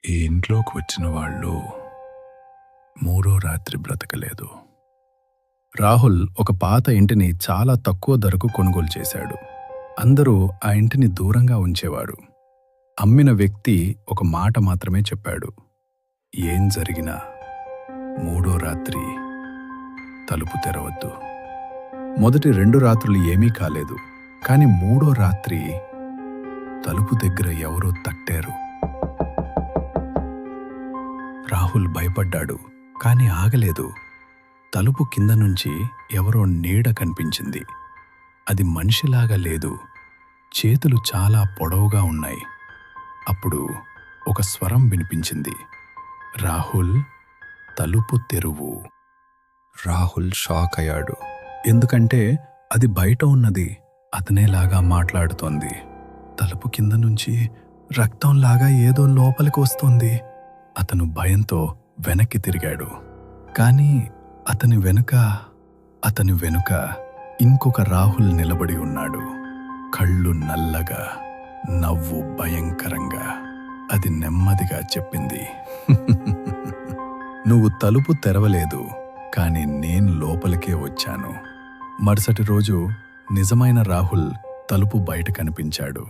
ఈ ఇంట్లోకి వచ్చిన వాళ్ళు మూడో రాత్రి బ్రతకలేదు. రాహుల్ ఒక పాత ఇంటిని చాలా తక్కువ ధరకు కొనుగోలు చేశాడు. అందరూ ఆ ఇంటిని దూరంగా ఉంచేవారు. అమ్మిన వ్యక్తి ఒక మాట మాత్రమే చెప్పాడు. ఏం జరిగినా మూడో రాత్రి తలుపు తెరవద్దు. మొదటి 2 రాత్రులు ఏమీ కాలేదు. కాని మూడో రాత్రి తలుపు దగ్గర ఎవరో తట్టారు. రాహుల్ భయపడ్డాడు. కాని ఆగలేదు. తలుపు కింద నుంచి ఎవరో నీడ కనిపించింది. అది మనిషిలాగా లేదు. చేతులు చాలా పొడవుగా ఉన్నాయి. అప్పుడు ఒక స్వరం వినిపించింది. రాహుల్, తలుపు తెరువు. రాహుల్ షాక్ అయ్యాడు. ఎందుకంటే అది బయట ఉన్నది అతనేలాగా మాట్లాడుతోంది. తలుపు కింద నుంచి రక్తంలాగా ఏదో లోపలికి వస్తోంది. అతను భయంతో వెనక్కి తిరిగాడు. కాని అతని వెనుక ఇంకొక రాహుల్ నిలబడి ఉన్నాడు. కళ్ళు నల్లగా, నవ్వు భయంకరంగా. అది నెమ్మదిగా చెప్పింది, నువ్వు తలుపు తెరవలేదు, కాని నేను లోపలికే వచ్చాను. మరుసటి రోజు నిజమైన రాహుల్ తలుపు బయట కనిపించాడు.